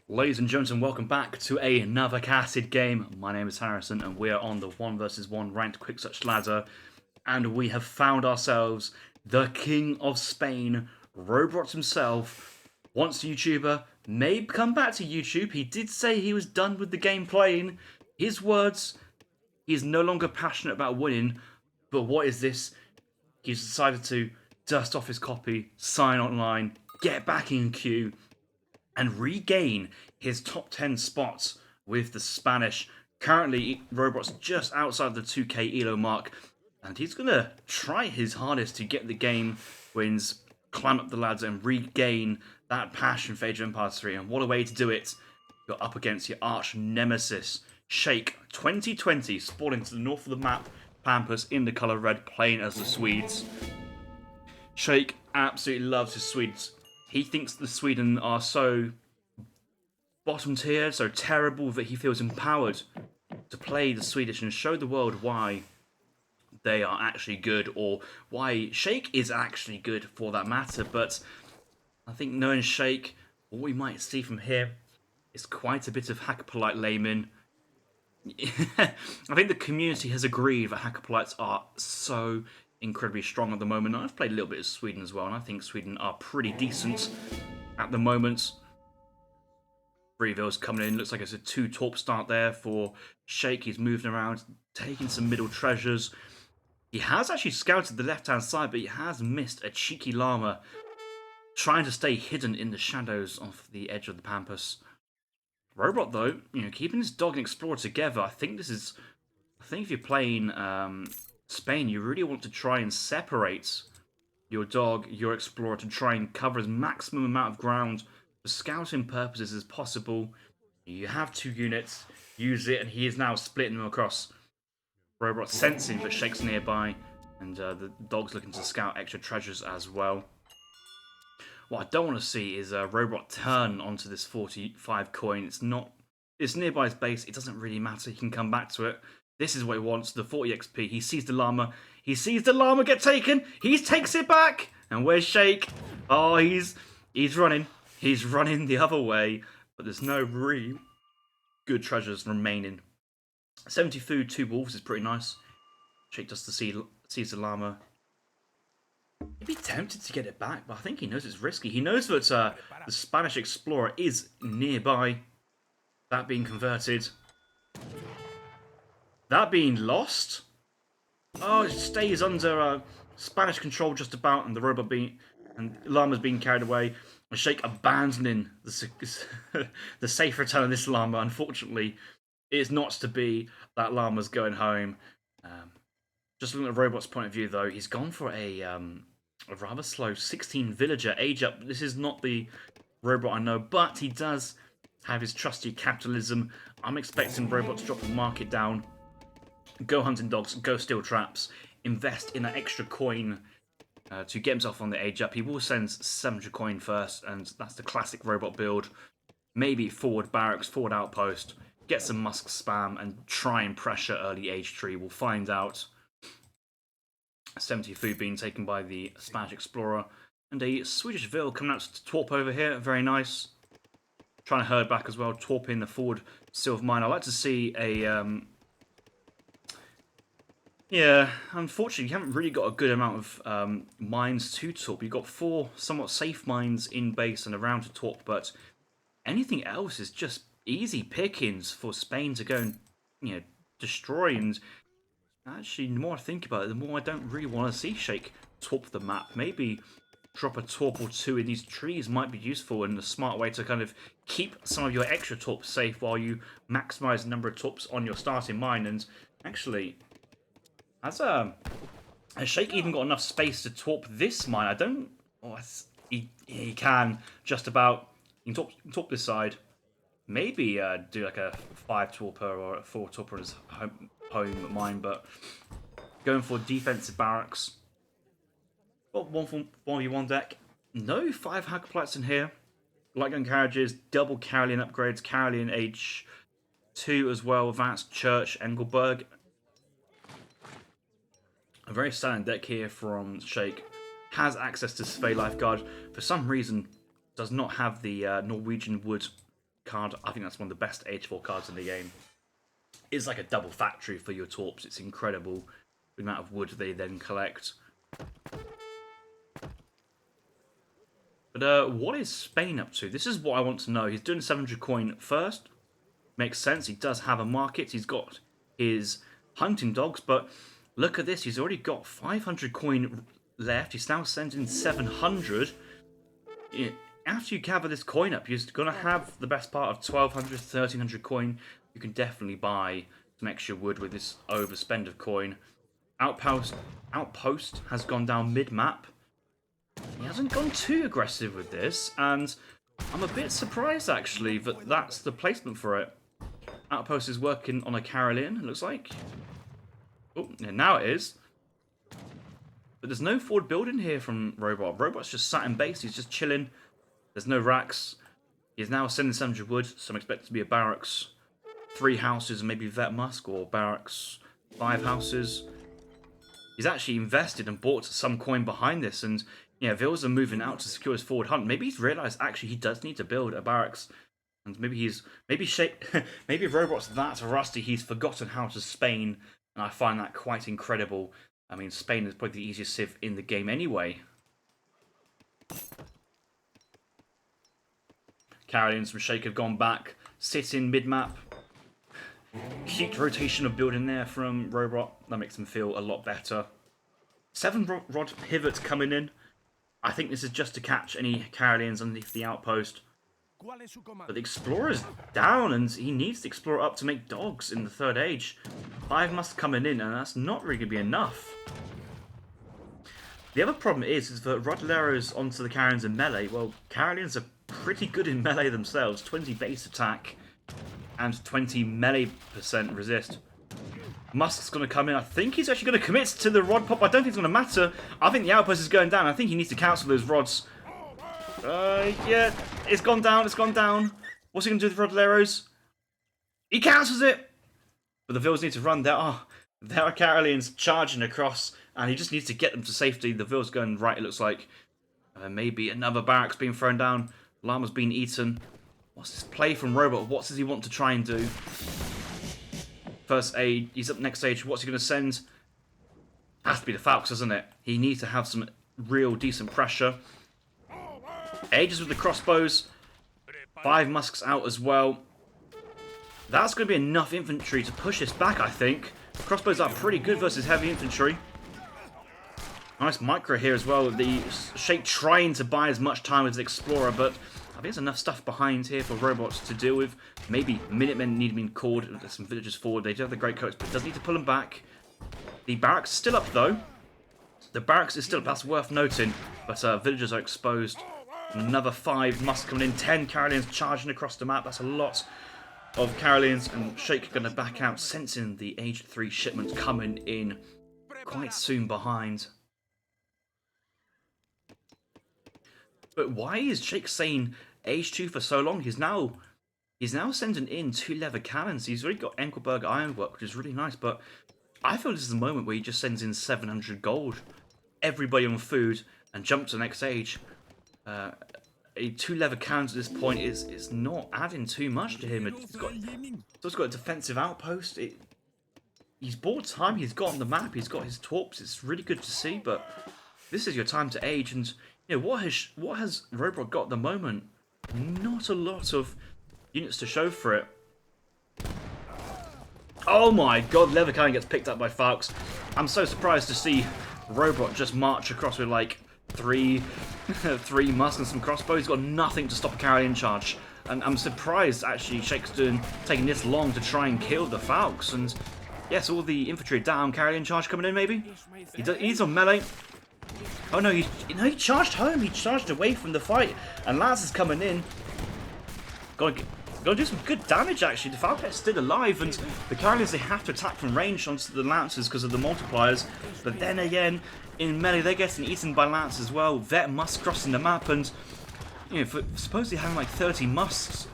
Ladies and gentlemen, welcome back to another casted game. My name is Harrison, and we are on the 1 versus 1 ranked quick search ladder. And we have found ourselves the King of Spain, ROHBROT himself. Once a YouTuber, may come back to YouTube. He did say he was done with the game playing. His words, he is no longer passionate about winning. But what is this? He's decided to dust off his copy, sign online, get back in queue, and regain his top 10 spots with the Spanish. Currently, ROHBROT's just outside the 2k elo mark, and he's going to try his hardest to get the game wins, climb up the ladder, and regain that passion for Age of Empires 3. And what a way to do it! You're up against your arch nemesis, Shake 2020, spawning to the north of the map, Pampas in the colour red, playing as the Swedes. Shake absolutely loves his Swedes. He thinks the Sweden are so bottom tier, so terrible, that he feels empowered to play the Swedish and show the world why they are actually good, or why Shake is actually good for that matter. But I think knowing Shake, what we might see from here is quite a bit of Hacker-Polite layman. I think the community has agreed that Hacker-Polites are so incredibly strong at the moment. I've played a little bit of Sweden as well, and I think Sweden are pretty decent at the moment. Breville's coming in. Looks like it's a 2-torp start there for Shake. He's moving around, taking some middle treasures. He has actually scouted the left-hand side, but he has missed a cheeky llama, trying to stay hidden in the shadows of the edge of the Pampas. ROHBROT, though, keeping his dog and explorer together. I think if you're playing Spain, you really want to try and separate your dog, your explorer, to try and cover as maximum amount of ground for scouting purposes as possible. You have 2 units, use it, and he is now splitting them across. ROHBROT sensing that Shake's nearby, and the dog's looking to scout extra treasures as well. What I don't want to see is ROHBROT turn onto this 45 coin. It's nearby his base. It doesn't really matter. He can come back to it. This is what he wants, the 40 XP. He sees the llama. He sees the llama get taken. He takes it back. And where's Shake? Oh, he's running. He's running the other way. But there's no really good treasures remaining. 70 food, 2 wolves is pretty nice. Shake does sees the llama. He'd be tempted to get it back, but I think he knows it's risky. He knows that the Spanish explorer is nearby. That being converted. That being lost. Oh, it stays under Spanish control just about, and the ROHBROT llama's being carried away. And Shake abandoning the safe return of this llama. Unfortunately, it's not to be. That llama's going home. Just looking at ROHBROT's point of view, though, he's gone for a rather slow 16 villager age up. This is not the ROHBROT I know, but he does have his trusty capitalism. I'm expecting ROHBROT to drop the market down, go hunting dogs, go steal traps, invest in that extra coin to get himself on the age up. He will send 700 coin first, and that's the classic ROHBROT build. Maybe forward barracks, forward outpost, get some musk spam, and try and pressure early age tree. We'll find out. 70 food being taken by the Spanish explorer, and a Swedish Ville coming out to Torp over here. Very nice. Trying to herd back as well, Torp in the forward silver mine. I'd like to see a yeah, unfortunately, you haven't really got a good amount of mines to Torp. You've got 4 somewhat safe mines in base and around to Torp, but anything else is just easy pickings for Spain to go and destroy. And actually, the more I think about it, the more I don't really want to see Shake Torp the map. Maybe drop a Torp or 2 in these trees might be useful, and a smart way to kind of keep some of your extra Torps safe while you maximise the number of Torps on your starting mine. And actually, has Shake even got enough space to Torp this mine? I don't. Oh, he can just about. He can Torp this side. Maybe do like a 5 Torper or a 4 Torper as home mine, but going for defensive barracks. Got 1v1 deck. No 5 Hacker-Polites in here. Light gun carriages, double Carolean upgrades, Carolean H2 as well, advanced Church, Engelberg. A very standard deck here from Shake. Has access to Survey Lifeguard. For some reason, does not have the Norwegian Wood card. I think that's one of the best Age 4 cards in the game. It's like a double factory for your torps. It's incredible the amount of wood they then collect. But what is Spain up to? This is what I want to know. He's doing 700 coin first. Makes sense. He does have a market. He's got his hunting dogs, but look at this. He's already got 500 coin left. He's now sending 700. After you gather this coin up, you're going to have the best part of 1200, 1300 coin. You can definitely buy some extra wood with this overspend of coin. Outpost has gone down mid-map. He hasn't gone too aggressive with this, and I'm a bit surprised actually that that's the placement for it. Outpost is working on a Caroline, it looks like. Oh, yeah, now it is. But there's no forward building here from ROHBROT. ROHBROT's just sat in base, he's just chilling. There's no racks. He's now sending 700 wood, so I'm expecting to be a barracks. 3 houses and maybe vet musk, or barracks 5 houses. He's actually invested and bought some coin behind this, and yeah, Vils are moving out to secure his forward hunt. Maybe he's realised actually he does need to build a barracks, and maybe maybe ROHBROT's that rusty he's forgotten how to Spain, and I find that quite incredible. I mean, Spain is probably the easiest civ in the game anyway. Carolines from Sheikh have gone back, sit in mid-map. Cute rotation of building there from ROHBROT. That makes them feel a lot better. 7-rod pivot coming in. I think this is just to catch any Carolines underneath the outpost. But the Explorer's down, and he needs the Explorer up to make dogs in the 3rd age. 5 must coming in, and that's not really going to be enough. The other problem is that Rodoleros onto the Carolines in melee. Well, Carolines are pretty good in melee themselves. 20 base attack and 20 melee % resist. Musk's going to come in. I think he's actually going to commit to the rod pop. I don't think it's going to matter. I think the outpost is going down. I think he needs to cancel those rods. Yeah, it's gone down. It's gone down. What's he going to do with the Rodoleros? He cancels it. But the Vils need to run. There are Carolines charging across, and he just needs to get them to safety. The Vils going right, it looks like. Maybe another barracks being thrown down. Llama's being eaten. What's this play from ROHBROT? What does he want to try and do? First aid. He's up next stage. What's he going to send? Has to be the Falcons, doesn't it? He needs to have some real decent pressure. Ages with the crossbows. 5 musks out as well. That's going to be enough infantry to push this back, I think. Crossbows are pretty good versus heavy infantry. Nice micro here as well. The Sheikh trying to buy as much time as the Explorer, but I think there's enough stuff behind here for ROHBROT to deal with. Maybe Minutemen need to be called. There's some villagers forward. They do have the great coats, but does need to pull them back. The barracks is still up, though. The barracks is still up. That's worth noting. But villagers are exposed. Another 5 must come in. 10 Carolines charging across the map. That's a lot of Carolines. And Sheikh going to back out, sensing the Age 3 shipment coming in quite soon behind. But why is Sheikh saying Age 2 for so long? He's now sending in 2 leather cannons. He's already got Enkelberg ironwork, which is really nice. But I feel this is the moment where he just sends in 700 gold. Everybody on food and jump to the next age. A 2 leather cannons at this point is not adding too much to him. It's got a defensive outpost. He's bought time. He's got on the map. He's got his torps. It's really good to see. But this is your time to age. And you know, what has ROHBROT got at the moment? Not a lot of units to show for it. Oh my god, leather cannon gets picked up by Falcons. I'm so surprised to see ROHBROT just march across with like three musks and some crossbows. He's got nothing to stop a Caroline charge. And I'm surprised actually Sheikh's taking this long to try and kill the Falcons. And yes, all the infantry down, Caroline charge coming in maybe. He's on melee. Oh no, he charged home. He charged away from the fight. And Lance is coming in. Gotta do some good damage actually. The Falcon's still alive, and the Carolines, they have to attack from range onto the Lancers because of the multipliers. But then again, in melee, they're getting eaten by Lance as well. Vet must crossing the map, and you know, for supposedly having like 30 musks,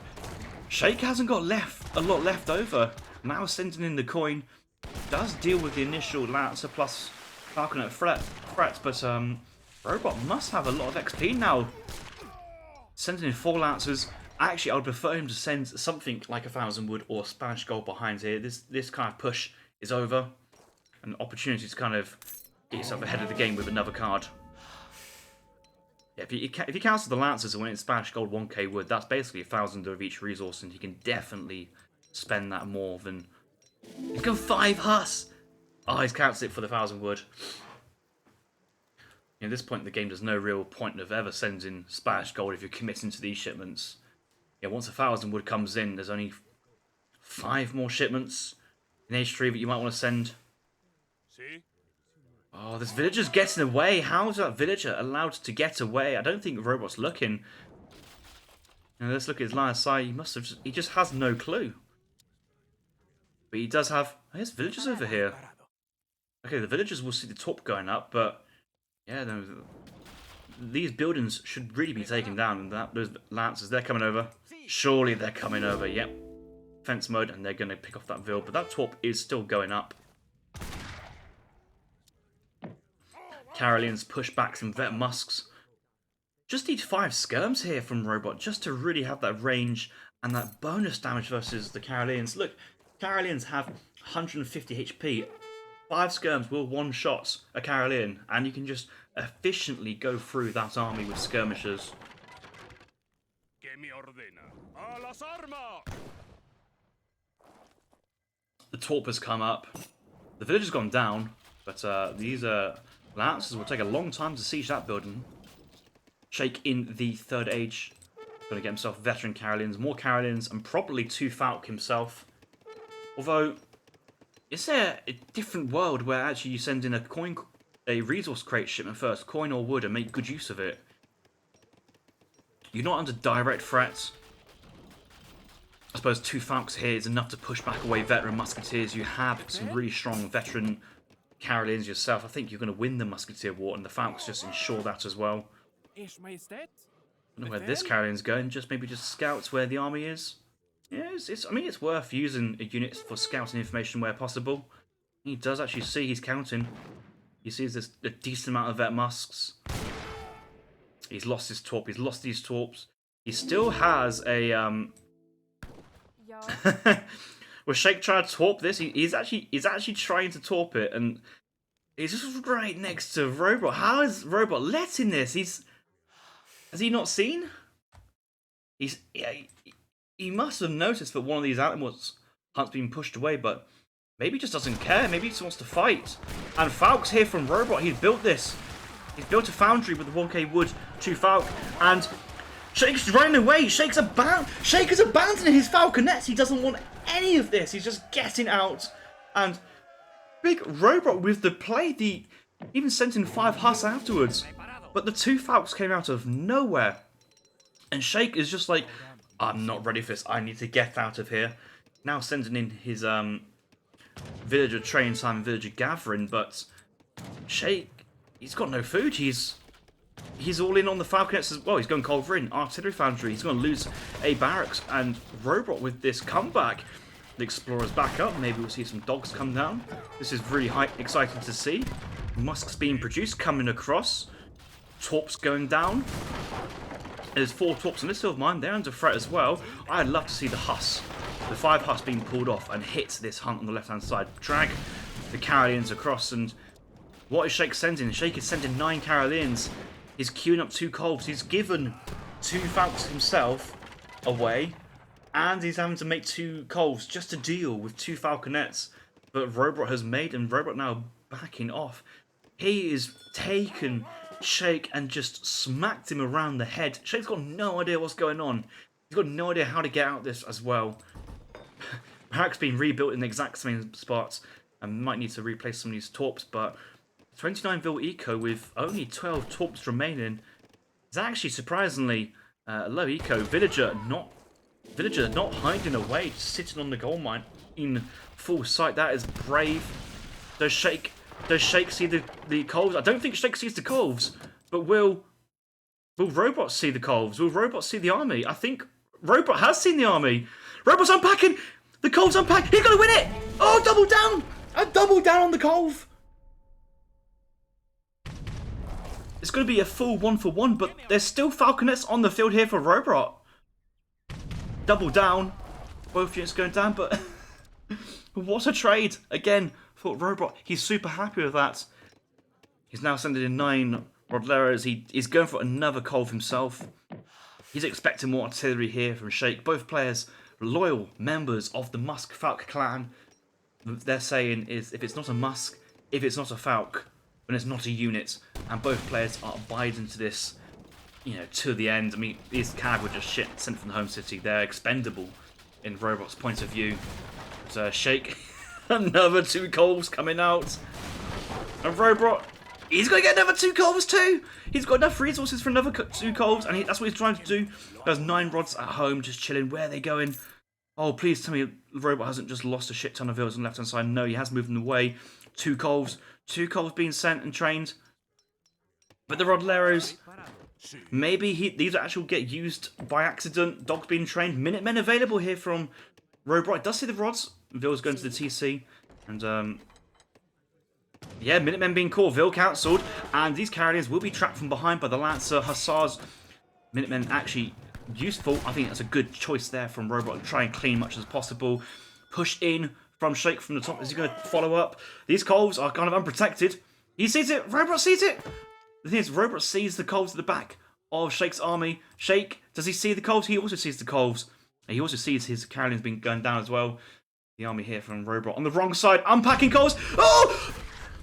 Sheikh hasn't got a lot left over. Now sending in the coin does deal with the initial Lancer plus Falcon at threat, but ROHBROT must have a lot of XP now. Sending in 4 Lancers Actually, I would prefer him to send something like 1,000 wood or Spanish gold behind here. This kind of push is over. An opportunity to kind of get yourself ahead of the game with another card. Yeah, if you cancel the Lancers and win Spanish gold 1k wood, that's basically 1,000 of each resource, and he can definitely spend that more than... He's got 5 Hus! Oh, he's cancelled it for the 1,000 wood. At this point in the game, there's no real point of ever sending Spanish gold if you're committing to these shipments. Yeah, once 1,000 wood comes in, there's only 5 more shipments in H3 that you might want to send. Oh, this villager's getting away. How is that villager allowed to get away? I don't think ROHBROT's looking. Let's look at his line of sight. He just has no clue. But he does have... Oh, there's villagers over here. Okay, the villagers will see the top going up, but... Yeah, these buildings should really be taken down. And those lancers, they're coming over. Surely they're coming over, yep. Fence mode, and they're going to pick off that ville. But that top is still going up. Karelians push back some vet musks. Just need 5 skirms here from ROHBROT just to really have that range and that bonus damage versus the Karelians. Look, Karelians have 150 HP. 5 skirms will one-shot a Karelian, and you can just efficiently go through that army with skirmishers. The Torp has come up. The village has gone down, but these Lancers will take a long time to siege that building. Sheikh in the Third Age. Going to get himself veteran Karelians, more Karelians, and probably 2 Falk himself. Although, is there a different world where actually you send in a resource crate shipment first, coin or wood, and make good use of it? You're not under direct threat. I suppose 2 Falks here is enough to push back away veteran musketeers. You have some really strong veteran Karelians yourself. I think you're going to win the Musketeer War, and the Falcons just ensure that as well. I don't know where this Karelian's going. Maybe just scouts where the army is. Yeah, I mean, it's worth using a unit for scouting information where possible. He does actually see he's counting. He sees a decent amount of vet musks. He's lost his torp. He's lost these torps. He still has a Well, Sheikh tried to torp this. He's actually trying to torp it, and he's just right next to ROHBROT. How is ROHBROT letting this? Has he not seen? He must have noticed that one of these animals has been pushed away, but maybe he just doesn't care. Maybe he just wants to fight. And Falk's here from ROHBROT. He's built this. He's built a foundry with the 1k wood, 2 Falk, and Sheikh's running away. Sheikh is abandoning his falconets. He doesn't want any of this. He's just getting out. And big ROHBROT with the play. Even sent in 5 Hus afterwards. But the 2 Falcons came out of nowhere. And Sheikh is just like, I'm not ready for this. I need to get out of here. Now sending in his villager train time and villager gathering. But Sheikh, he's got no food. He's all in on the falconets as well. He's going cold in artillery foundry. He's going to lose a barracks, and ROHBROT with this comeback. The explorers back up. Maybe we'll see some dogs come down. This is really exciting to see. Musks being produced, coming across. Torps going down. There's 4 Torps on this field of mine. They're under threat as well. I'd love to see the Hus. The 5 Hus being pulled off and hit this hunt on the left-hand side. Drag the Karelians across, and what is Sheikh sending? Sheikh is sending 9 Karelians. He's queuing up 2 Colbs. He's given 2 Falcons himself away. And he's having to make 2 Colbs just to deal with 2 Falconets that ROHBROT has made. And ROHBROT now backing off. He is taken Sheikh and just smacked him around the head. Sheikh's got no idea what's going on. He's got no idea how to get out of this as well. Barracks being rebuilt in the exact same spots. And might need to replace some of these Torps, but 29 Vil Eco with only 12 Torps remaining is actually surprisingly low Eco. Villager not hiding away, just sitting on the gold mine in full sight. That is brave. Does Sheikh see the Colves? I don't think Sheikh sees the Colves, but will ROHBROT see the Colves? Will ROHBROT see the army? I think ROHBROT has seen the army. ROHBROT's unpacking! The Colves unpacked! He's gonna win it! Oh, double down! A double down on the Colv! It's going to be a full 1-for-1, but there's still Falconets on the field here for ROHBROT. double down. Both units going down, but what a trade. Again, for ROHBROT, he's super happy with that. He's now sending in 9 Rodleros. He's going for another Colv himself. He's expecting more artillery here from Sheikh. Both players, loyal members of the Musk Falk clan. They're saying is, if it's not a Musk, if it's not a Falk, then it's not a unit. And both players are abiding to this, you know, to the end. I mean, these cav were just shit sent from the home city. They're expendable in ROHBROT's point of view. So Sheikh, another 2 Colvs coming out. And ROHBROT, he's going to get another 2 Colvs too. He's got enough resources for another 2 Colvs, and that's what he's trying to do. There's 9 rods at home, just chilling. Where are they going? Oh, please tell me ROHBROT hasn't just lost a shit ton of villas on the left-hand side. No, he has moved them away. 2 Colvs. 2 Colvs being sent and trained. But the Rodleros, maybe these actually get used by accident. Dogs being trained. Minutemen available here from ROHBROT. It does see the rods. Vil's going to the TC. And, yeah, Minutemen being called. Vil cancelled. And these Carolians will be trapped from behind by the Lancer. Hussars. Minutemen actually useful. I think that's a good choice there from ROHBROT to try and clean much as possible. Push in from Sheikh from the top. Is he going to follow up? These Colvs are kind of unprotected. He sees it. ROHBROT sees it. The thing is, ROHBROT sees the Colvs at the back of Sheikh's army. Sheikh, does he see the Colvs? He also sees the Colvs. And he also sees his Carolians being gunned down as well. The army here from ROHBROT on the wrong side. Unpacking Colvs. Oh!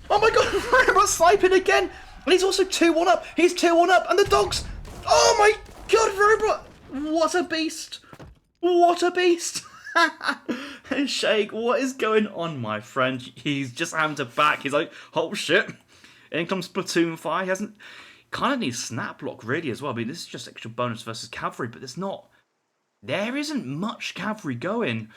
Oh my god, ROHBROT sniping again. And he's also 2-1 up. He's 2-1 up. And the dogs. Oh my god, ROHBROT. What a beast. What a beast. Sheikh, what is going on, my friend? He's just having to back. He's like, oh shit. In comes platoon fire. He hasn't. Kind of needs snap block really as well. I mean, this is just extra bonus versus cavalry, but there isn't much cavalry going.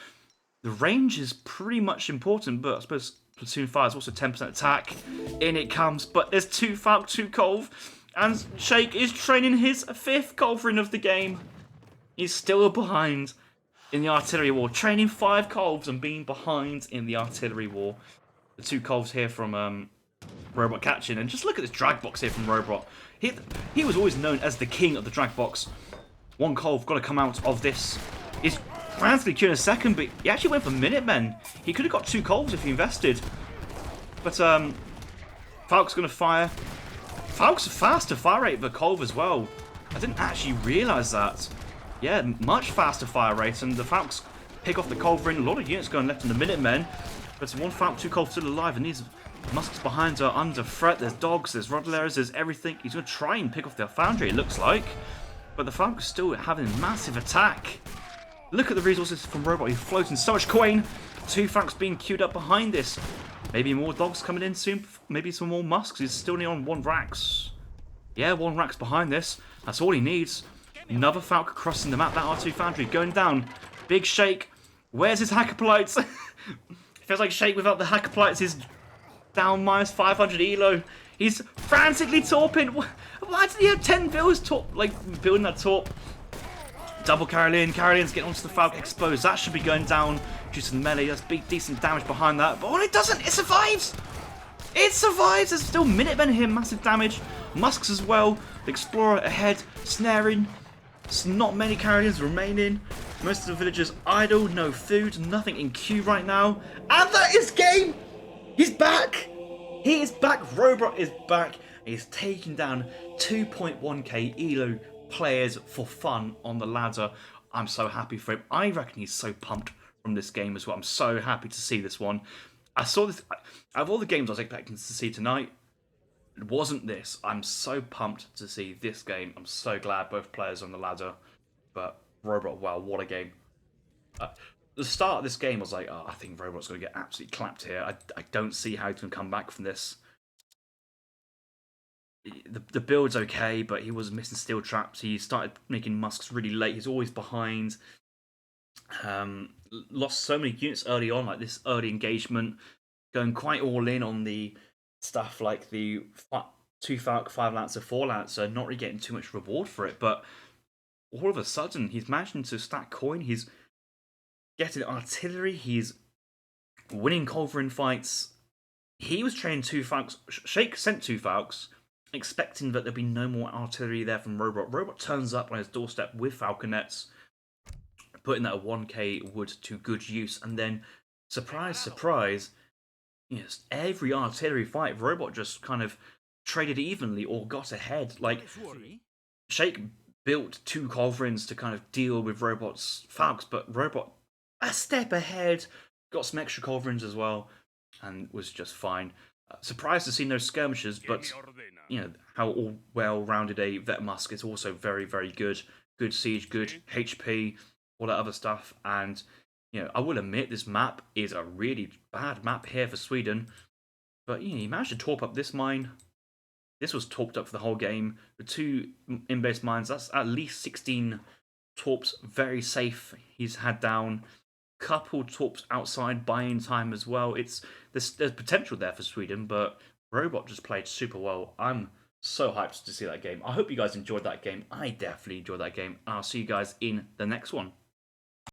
The range is pretty much important, but I suppose platoon fire is also 10% attack. In it comes, but there's 2 Falk, 2 Colv, and Sheikh is training his 5th Colvering of the game. He's still behind in the artillery war, training 5 Colvs and being behind in the artillery war. The 2 Colvs here from ROHBROT catching, and just look at this drag box here from ROHBROT. He was always known as the king of the drag box. 1 Colv got to come out of this. He's frantically queuing a second, but he actually went for Minutemen. He could have got 2 Colvs if he invested. But Falk's going to fire. Falk's faster fire rate than Colv as well. I didn't actually realise that. Yeah, much faster fire rate, and the Falks pick off the Colvering. A lot of units going left in the Minutemen. But 1 Falk, 2 Colv still alive, and these Musks behind are under threat. There's dogs, there's Rodleros, there's everything. He's going to try and pick off their foundry, it looks like. But the Falk's still having a massive attack. Look at the resources from ROHBROT. He's floating so much coin. 2 Falks being queued up behind this. Maybe more dogs coming in soon. Maybe some more Musks. He's still only on 1 Rax. Yeah, 1 Rax behind this. That's all he needs. Another Falk crossing the map. That R2 foundry going down. Big Sheikh. Where's his Hackapolites? Feels like Sheikh without the Hackapolites is down minus 500 elo. He's frantically torping. Why did he have 10 villas like building that torp? Double Carolian. Carolian's getting onto the Falk exposed. That should be going down due to the melee. That's big, decent damage behind that. But when it doesn't, it survives. It survives. There's still Minutemen here. Massive damage. Musks as well. The Explorer ahead. Snaring. Not many Carolians remaining. Most of the villagers idle. No food. Nothing in queue right now. And that is game. He's back. He is back. ROHBROT is back. He's taking down 2.1k elo players for fun on the ladder. I'm so happy for him. I reckon he's so pumped from this game as well. I'm so happy to see this one. I saw this out of all the games I was expecting to see tonight. It wasn't this. I'm so pumped to see this game. I'm so glad both players on the ladder. But ROHBROT, wow, what a game. The start of this game, I was like, oh, I think ROHBROT's going to get absolutely clapped here. I don't see how he can come back from this. The build's okay, but he was missing steel traps. He started making musks really late. He's always behind. Lost so many units early on, like this early engagement. Going quite all in on the stuff like the 2 Falk, 5 Lancer, 4 Lancer. Not really getting too much reward for it, but all of a sudden, he's managing to stack coin. He's getting artillery. He's winning Culverin fights. He was training 2 Falks. Sheikh sent 2 Falks, expecting that there'd be no more artillery there from ROHBROT. ROHBROT turns up on his doorstep with falconets. putting that 1k wood to good use. And then, surprise, surprise, yes, every artillery fight, Robot just kind of traded evenly or got ahead. Like, Shake built 2 culverins to kind of deal with Robot's Falcons, but Robot a step ahead, got some extra culverins as well, and was just fine. Surprised to see no skirmishers, but how all well-rounded a Vet Musk is also very, very good. Good siege, good HP, all that other stuff, and I will admit this map is a really bad map here for Sweden, but he managed to torp up this mine. This was torped up for the whole game. The 2 in-base mines, that's at least 16 torps, very safe. He's had down couple torps outside buying time as well. There's potential there for Sweden, but Robot just played super well. I'm so hyped to see that game. I hope you guys enjoyed that game. I definitely enjoyed that game. I'll see you guys in the next one.